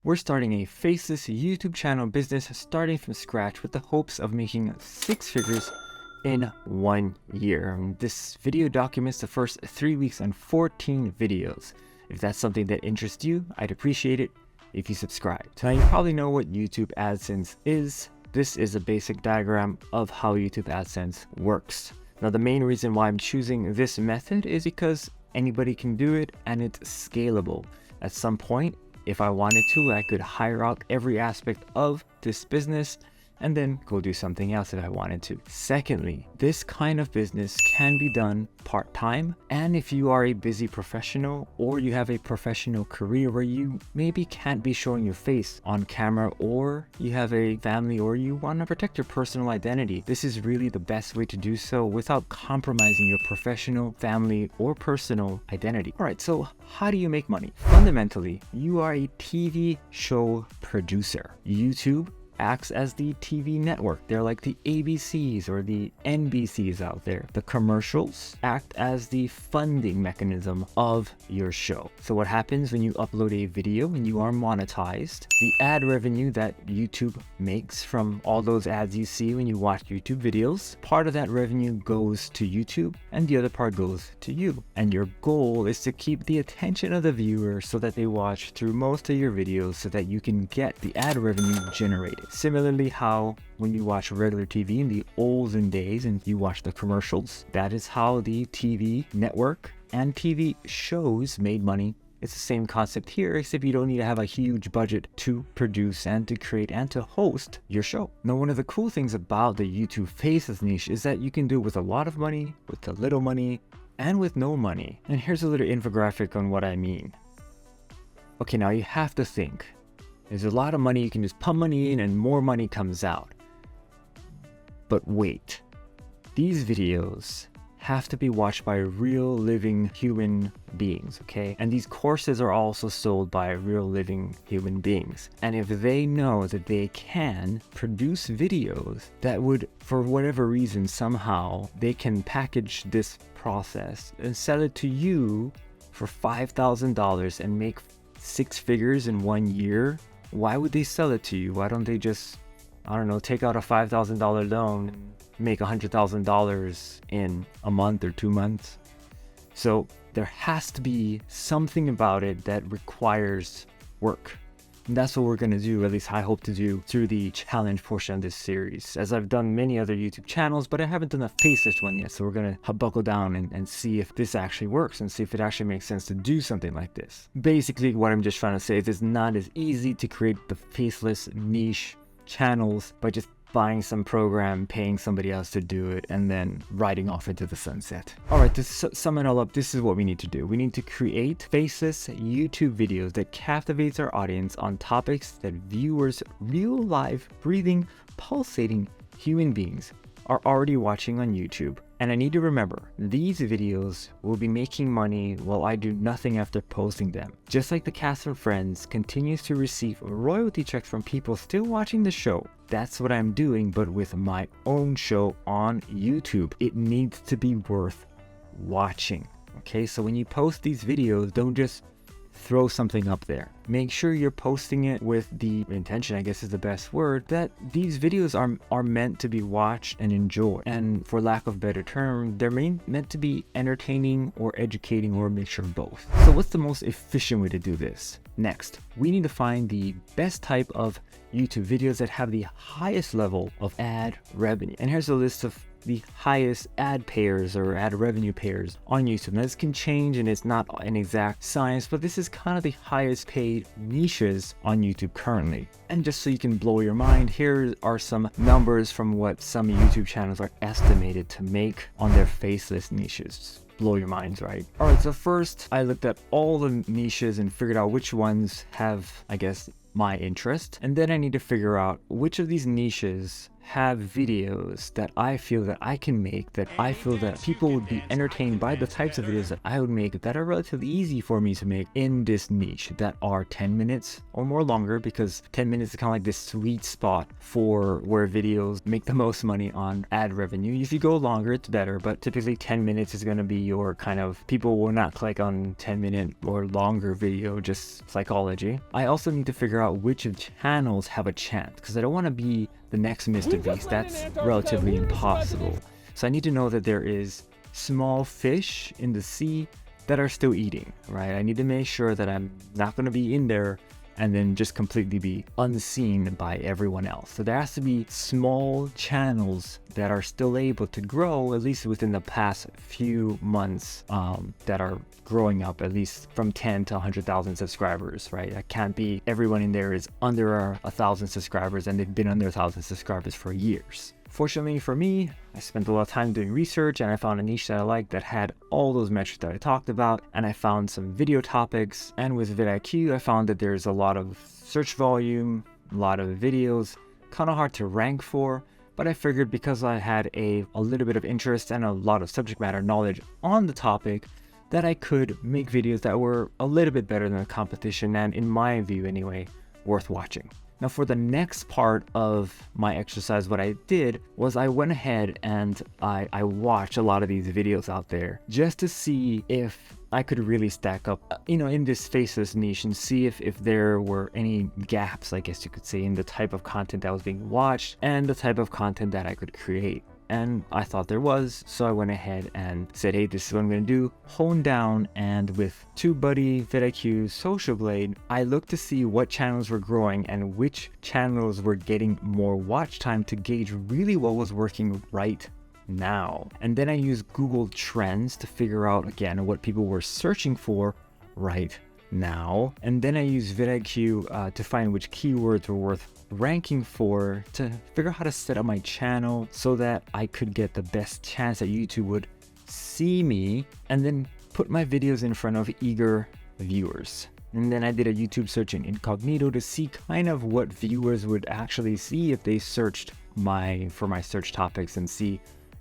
We're starting a faceless YouTube channel business starting from scratch with the hopes of making 6 figures in 1 year. This video documents the first 3 weeks and 14 videos. If that's something that interests you, I'd appreciate it if you subscribe. Now you probably know what YouTube AdSense is. This is a basic diagram of how YouTube AdSense works. Now the main reason why I'm choosing this method is because anybody can do it and it's scalable. At some point, if I wanted to, I could hire out every aspect of this business and then go do something else if I wanted to. Secondly, this kind of business can be done part-time, and if you are a busy professional or you have a professional career where you maybe can't be showing your face on camera, or you have a family or you want to protect your personal identity, this is really the best way to do so without compromising your professional, family, or personal identity. Alright, so how do you make money? Fundamentally, you are a TV show producer. YouTube acts as the TV network. They're like the ABCs or the NBCs out there. The commercials act as the funding mechanism of your show. So what happens when you upload a video and you are monetized? The ad revenue that YouTube makes from all those ads you see when you watch YouTube videos, part of that revenue goes to YouTube and the other part goes to you. And your goal is to keep the attention of the viewer so that they watch through most of your videos so that you can get the ad revenue generated. Similarly, how when you watch regular TV in the olden days and you watch the commercials, that is how the TV network and TV shows made money. It's the same concept here, except you don't need to have a huge budget to produce and to create and to host your show. Now, one of the cool things about the YouTube Faces niche is that you can do it with a lot of money, with a little money, and with no money. And here's a little infographic on what I mean. Okay, now you have to think. There's a lot of money, you can just pump money in and more money comes out. But wait, these videos have to be watched by real living human beings, okay? And these courses are also sold by real living human beings. And if they know that they can produce videos that would, for whatever reason, somehow they can package this process and sell it to you for $5,000 and make 6 figures in 1 year, why would they sell it to you? Why don't they just, I don't know, take out a $5,000 loan and make $100,000 in a month or 2 months? So there has to be something about it that requires work. And that's what we're going to do, at least I hope to do, through the challenge portion of this series, as I've done many other YouTube channels, but I haven't done a faceless one yet. So we're going to buckle down and see if this actually works and see if it actually makes sense to do something like this. Basically, what I'm just trying to say is it's not as easy to create the faceless niche channels by just buying some program, paying somebody else to do it, and then riding off into the sunset. Alright, to sum it all up, this is what we need to do. We need to create faceless YouTube videos that captivates our audience on topics that viewers, real live, breathing, pulsating human beings are already watching on YouTube. And I need to remember, these videos will be making money while I do nothing after posting them. Just like the cast of Friends continues to receive royalty checks from people still watching the show, that's what I'm doing, but with my own show on YouTube. It needs to be worth watching. Okay, so when you post these videos, don't just throw something up there. Make sure you're posting it with the intention, I guess is the best word, that these videos are meant to be watched and enjoyed. And for lack of a better term, they're meant to be entertaining or educating, or a mixture of both. So what's the most efficient way to do this? Next, we need to find the best type of YouTube videos that have the highest level of ad revenue. And here's a list of the highest ad payers or ad revenue payers on YouTube. Now this can change and it's not an exact science, but this is kind of the highest paid niches on YouTube currently. And just so you can blow your mind, here are some numbers from what some YouTube channels are estimated to make on their faceless niches. Blow your minds, right? Alright, so first I looked at all the niches and figured out which ones have, I guess, my interest. And then I need to figure out which of these niches have videos that I feel that I can make, that I feel that people would be entertained by the types of videos that I would make that are relatively easy for me to make in this niche, that are 10 minutes or more longer, because 10 minutes is kind of like this sweet spot for where videos make the most money on ad revenue. If you go longer, it's better, but typically 10 minutes is going to be your kind of, people will not click on 10-minute or longer video, just psychology. I also need to figure out which of channels have a chance, because I don't want to be the next Mr. Beast. That's relatively impossible. So I need to know that there is small fish in the sea that are still eating, right? I need to make sure that I'm not going to be in there and then just completely be unseen by everyone else. So there has to be small channels that are still able to grow, at least within the past few months, that are growing up at least from 10 to 100,000 subscribers, right? It can't be everyone in there is under 1,000 subscribers and they've been under 1,000 subscribers for years. Fortunately for me, I spent a lot of time doing research and I found a niche that I liked that had all those metrics that I talked about, and I found some video topics, and with vidIQ I found that there's a lot of search volume, a lot of videos, kind of hard to rank for, but I figured because I had a little bit of interest and a lot of subject matter knowledge on the topic, that I could make videos that were a little bit better than the competition, and in my view anyway, worth watching. Now for the next part of my exercise, what I did was I went ahead and I watched a lot of these videos out there just to see if I could really stack up, in this faceless niche, and see if there were any gaps, I guess you could say, in the type of content that was being watched and the type of content that I could create. And I thought there was, so I went ahead and said, hey, this is what I'm going to do. Hone down, and with TubeBuddy, vidIQ, Social Blade, I looked to see what channels were growing and which channels were getting more watch time to gauge really what was working right now. And then I used Google Trends to figure out, again, what people were searching for right now. And then I used vidIQ to find which keywords were worth ranking for, to figure out how to set up my channel so that I could get the best chance that YouTube would see me, and then put my videos in front of eager viewers. And then I did a YouTube search in incognito to see kind of what viewers would actually see if they searched for my search topics, and see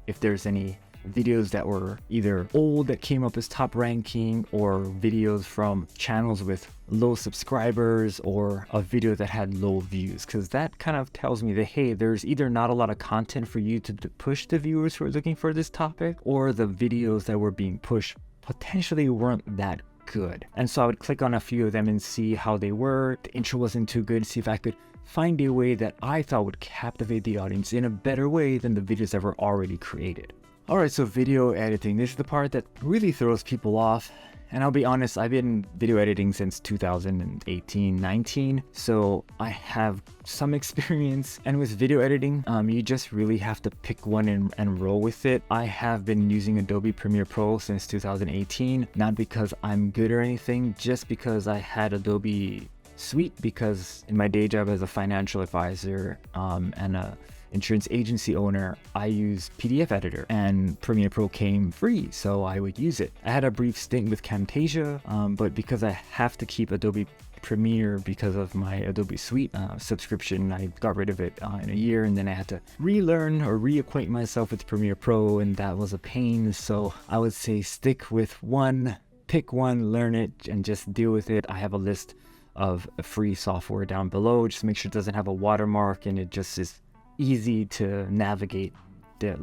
if there's any videos that were either old that came up as top ranking, or videos from channels with low subscribers, or a video that had low views, because that kind of tells me that, hey, there's either not a lot of content for you to push the viewers who are looking for this topic, or the videos that were being pushed potentially weren't that good. And so I would click on a few of them and see how they were. The intro wasn't too good, see if I could find a way that I thought would captivate the audience in a better way than the videos that were already created. Alright, so video editing. This is the part that really throws people off. And I'll be honest, I've been video editing since 2018-19, so I have some experience. And with video editing, you just really have to pick one and roll with it. I have been using Adobe Premiere Pro since 2018, not because I'm good or anything, just because I had Adobe Suite, because in my day job as a financial advisor and a insurance agency owner, I use PDF editor, and Premiere Pro came free, so I would use it. I had a brief stint with Camtasia, but because I have to keep Adobe Premiere because of my Adobe Suite subscription, I got rid of it in a year, and then I had to relearn or reacquaint myself with Premiere Pro, and that was a pain. So I would say stick with one, pick one, learn it, and just deal with it. I have a list of free software down below. Just make sure it doesn't have a watermark and it just is easy to navigate.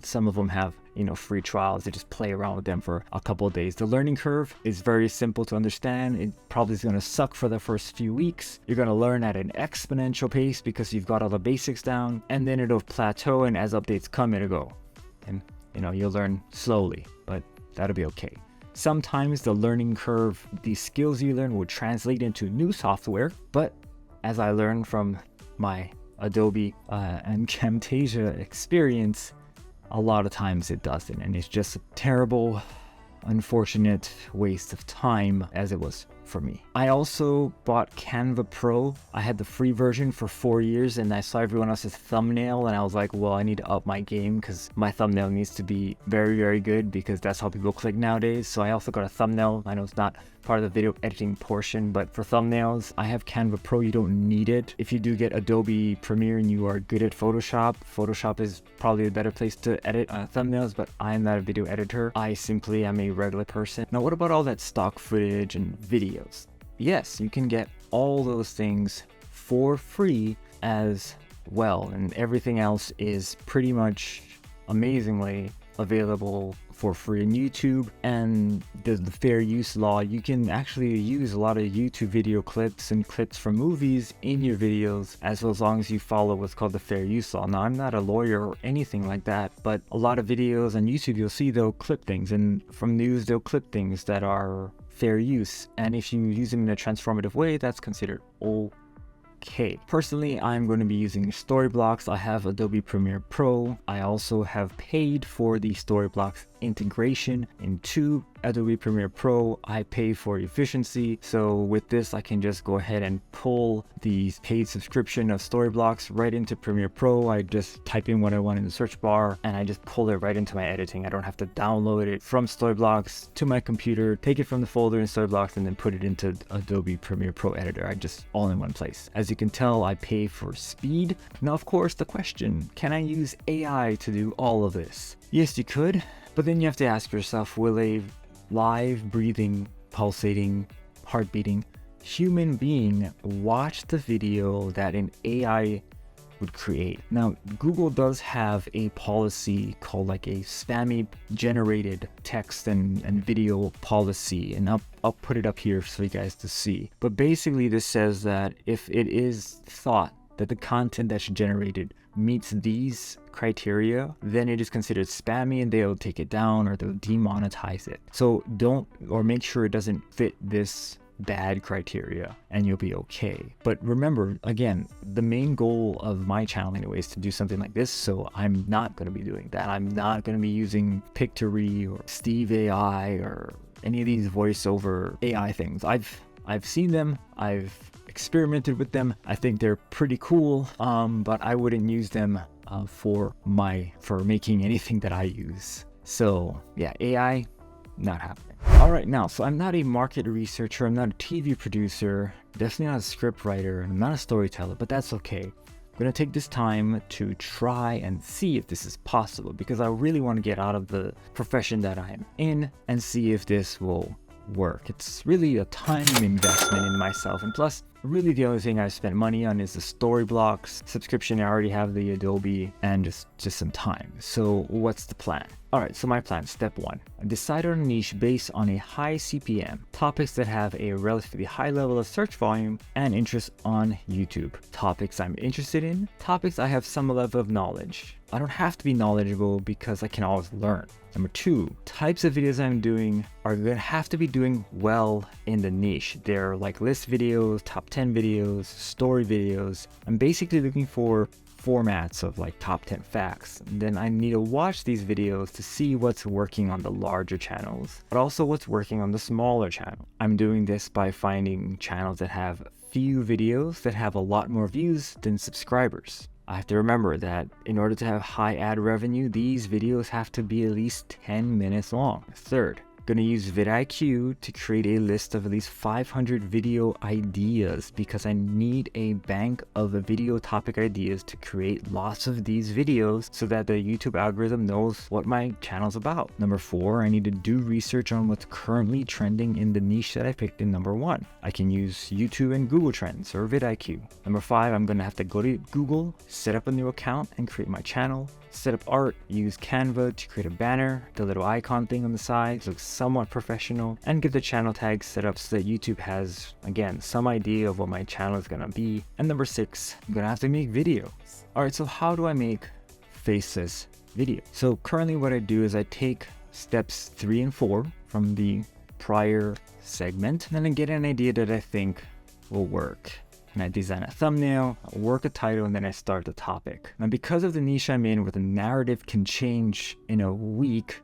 Some of them have free trials. You just play around with them for a couple of days. The learning curve is very simple to understand. It probably is going to suck for the first few weeks. You're going to learn at an exponential pace because you've got all the basics down, and then it'll plateau, and as updates come, it'll go. And you'll learn slowly, but that'll be okay. Sometimes the learning curve, the skills you learn will translate into new software, but as I learned from my Adobe and Camtasia experience, a lot of times it doesn't, and it's just a terrible, unfortunate waste of time, as it was for me. I also bought Canva Pro. I had the free version for 4 years and I saw everyone else's thumbnail and I was like, well, I need to up my game because my thumbnail needs to be very, very good because that's how people click nowadays. So I also got a thumbnail. I know it's not part of the video editing portion, but for thumbnails, I have Canva Pro. You don't need it. If you do get Adobe Premiere and you are good at Photoshop, Photoshop is probably a better place to edit thumbnails, but I'm not a video editor. I simply am a regular person. Now, what about all that stock footage and videos? Yes, you can get all those things for free as well, and everything else is pretty much amazingly available for free on YouTube. And the fair use law, you can actually use a lot of YouTube video clips and clips from movies in your videos as long as you follow what's called the fair use law. Now, I'm not a lawyer or anything like that, but a lot of videos on YouTube, you'll see they'll clip things, and from news, they'll clip things that are fair use. And if you use them in a transformative way, that's considered okay. Personally, I'm going to be using Storyblocks. I have Adobe Premiere Pro. I also have paid for the Storyblocks integration into Adobe Premiere Pro. I pay for efficiency. So with this, I can just go ahead and pull the paid subscription of Storyblocks right into Premiere Pro. I just type in what I want in the search bar and I just pull it right into my editing. I don't have to download it from Storyblocks to my computer, take it from the folder in Storyblocks, and then put it into Adobe Premiere Pro editor. I just all in one place. As you can tell, I pay for speed. Now, of course, the question, can I use AI to do all of this? Yes, you could, but then you have to ask yourself, will a live, breathing, pulsating, heart beating human being watch the video that an AI would create? Now, Google does have a policy called like a spammy generated text and video policy, and I'll put it up here for you guys to see. But basically this says that if it is thought that the content that's generated meets these criteria, then it is considered spammy and they'll take it down or they'll demonetize it. So make sure it doesn't fit this bad criteria and you'll be okay. But remember, again, the main goal of my channel anyway is to do something like this, so I'm not going to be doing that. I'm not going to be using Pictory or Steve AI or any of these voiceover AI things. I've seen them, I've experimented with them. I think they're pretty cool, but I wouldn't use them for making anything that I use. So yeah, AI, not happening. All right, now, so I'm not a market researcher, I'm not a TV producer, definitely not a script writer, and I'm not a storyteller, but that's okay. I'm gonna take this time to try and see if this is possible, because I really want to get out of the profession that I am in and see if this will work. It's really a time investment in myself, and plus really the only thing I spent money on is the Storyblocks subscription. I already have the Adobe and just some time. So what's the plan? All right, so my plan, step 1, decide on a niche based on a high CPM, topics that have a relatively high level of search volume and interest on YouTube. Topics I'm interested in, topics I have some level of knowledge. I don't have to be knowledgeable because I can always learn. Number 2, types of videos I'm doing are going to have to be doing well in the niche. They're like list videos, top 10 videos, story videos. I'm basically looking for formats of like top 10 facts. Then I need to watch these videos to see what's working on the larger channels, but also what's working on the smaller channel. I'm doing this by finding channels that have few videos that have a lot more views than subscribers. I have to remember that in order to have high ad revenue, these videos have to be at least 10 minutes long. Third, I'm going to use vidIQ to create a list of at least 500 video ideas because I need a bank of video topic ideas to create lots of these videos so that the YouTube algorithm knows what my channel's about. Number 4, I need to do research on what's currently trending in the niche that I picked in number 1. I can use YouTube and Google Trends or vidIQ. Number 5, I'm going to have to go to Google, set up a new account and create my channel. Set up art, use Canva to create a banner, the little icon thing on the side looks somewhat professional, and get the channel tag set up so that YouTube has, again, some idea of what my channel is gonna be. And number 6, I'm gonna have to make videos. Alright, so how do I make faceless video? So currently what I do is I take steps 3 and 4 from the prior segment, and then I get an idea that I think will work. And I design a thumbnail, work a title, and then I start the topic. Now, because of the niche I'm in where the narrative can change in a week,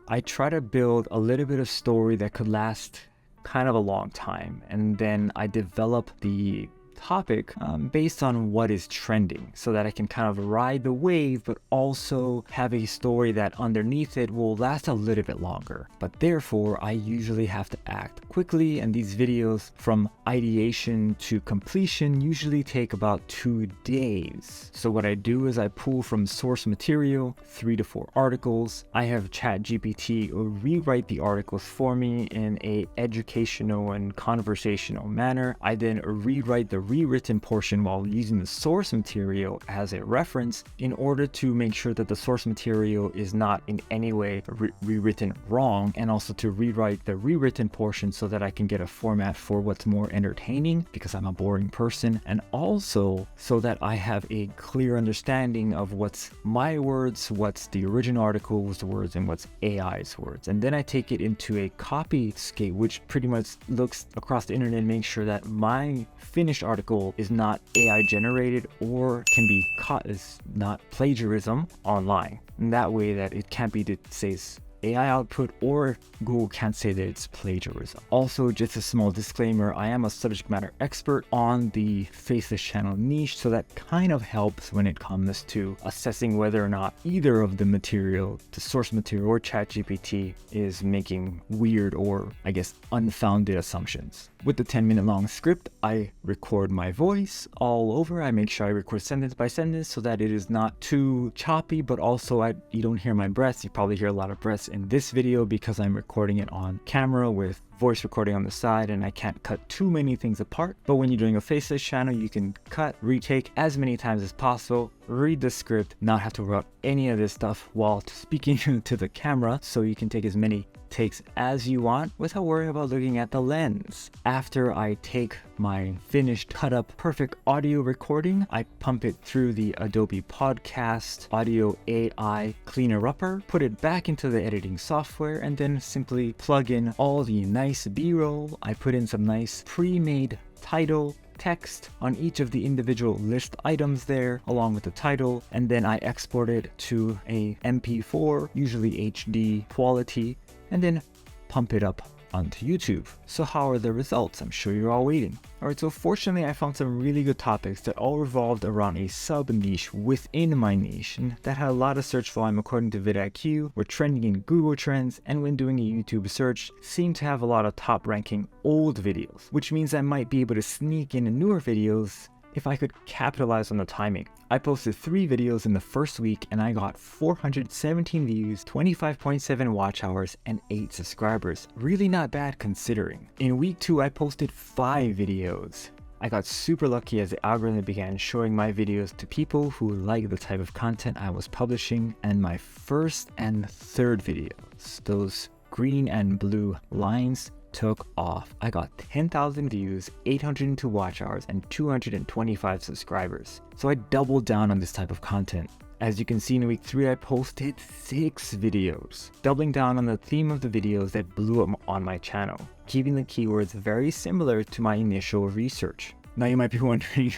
I try to build a little bit of story that could last kind of a long time, and then I develop the topic based on what is trending, so that I can kind of ride the wave but also have a story that underneath it will last a little bit longer. But therefore I usually have to act quickly, and these videos from ideation to completion usually take about 2 days. So what I do is I pull from source material 3 to 4 articles. I have ChatGPT rewrite the articles for me in a educational and conversational manner. I then rewrite the rewritten portion while using the source material as a reference, in order to make sure that the source material is not in any way rewritten wrong, and also to rewrite the rewritten portion so that I can get a format for what's more entertaining, because I'm a boring person, and also so that I have a clear understanding of what's my words, what's the original article's words, and what's AI's words. And then I take it into a copyscape, which pretty much looks across the internet and makes sure that my finished article is not AI generated or can be caught as not plagiarism online. And that way that it can't be that says AI output, or Google can't say that it's plagiarism. Also, just a small disclaimer, I am a subject matter expert on the Faceless channel niche, so that kind of helps when it comes to assessing whether or not either of the material, the source material or ChatGPT, is making weird or, I guess, unfounded assumptions. With the 10-minute long script, I record my voice all over. I make sure I record sentence by sentence so that it is not too choppy, but also you don't hear my breaths. You probably hear a lot of breaths in this video because I'm recording it on camera with voice recording on the side, and I can't cut too many things apart. But when you're doing a Faceless channel, you can cut, retake as many times as possible, read the script, not have to worry about any of this stuff while speaking to the camera, so you can take as many takes as you want without worrying about looking at the lens. After I take my finished cut up perfect audio recording, I pump it through the Adobe Podcast Audio AI Cleaner Upper, put it back into the editing software, and then simply plug in all the nice B-roll. I put in some nice pre-made title text on each of the individual list items there, along with the title, and then I export it to a MP4, usually HD quality, and then pump it up onto YouTube. So how are the results? I'm sure you're all waiting. Alright, so fortunately I found some really good topics that all revolved around a sub niche within my niche, and that had a lot of search volume according to vidIQ, were trending in Google Trends, and when doing a YouTube search, seemed to have a lot of top ranking old videos, which means I might be able to sneak in newer videos if I could capitalize on the timing. I posted 3 videos in the first week and I got 417 views, 25.7 watch hours, and 8 subscribers. Really not bad considering. In week 2, I posted 5 videos. I got super lucky as the algorithm began showing my videos to people who like the type of content I was publishing, and my first and third videos, those green and blue lines, took off. I got 10,000 views, 802 watch hours, and 225 subscribers. So I doubled down on this type of content. As you can see, in week 3, I posted 6 videos, doubling down on the theme of the videos that blew up on my channel, keeping the keywords very similar to my initial research. Now you might be wondering,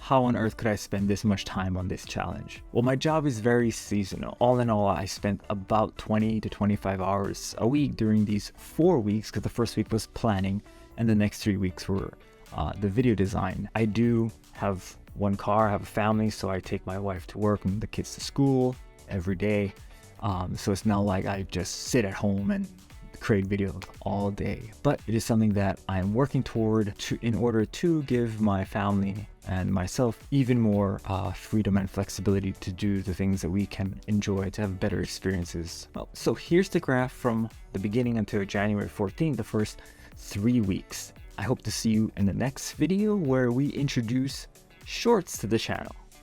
how on earth could I spend this much time on this challenge? Well, my job is very seasonal. All in all, I spent about 20 to 25 hours a week during these 4 weeks, because the first week was planning and the next 3 weeks were the video design. I do have one car, I have a family, so I take my wife to work and the kids to school every day. So it's not like I just sit at home and create videos all day, but it is something that I'm working toward in order to give my family and myself even more freedom and flexibility to do the things that we can enjoy, to have better experiences. Well, so here's the graph from the beginning until January 14th, the first 3 weeks. I hope to see you in the next video where we introduce shorts to the channel.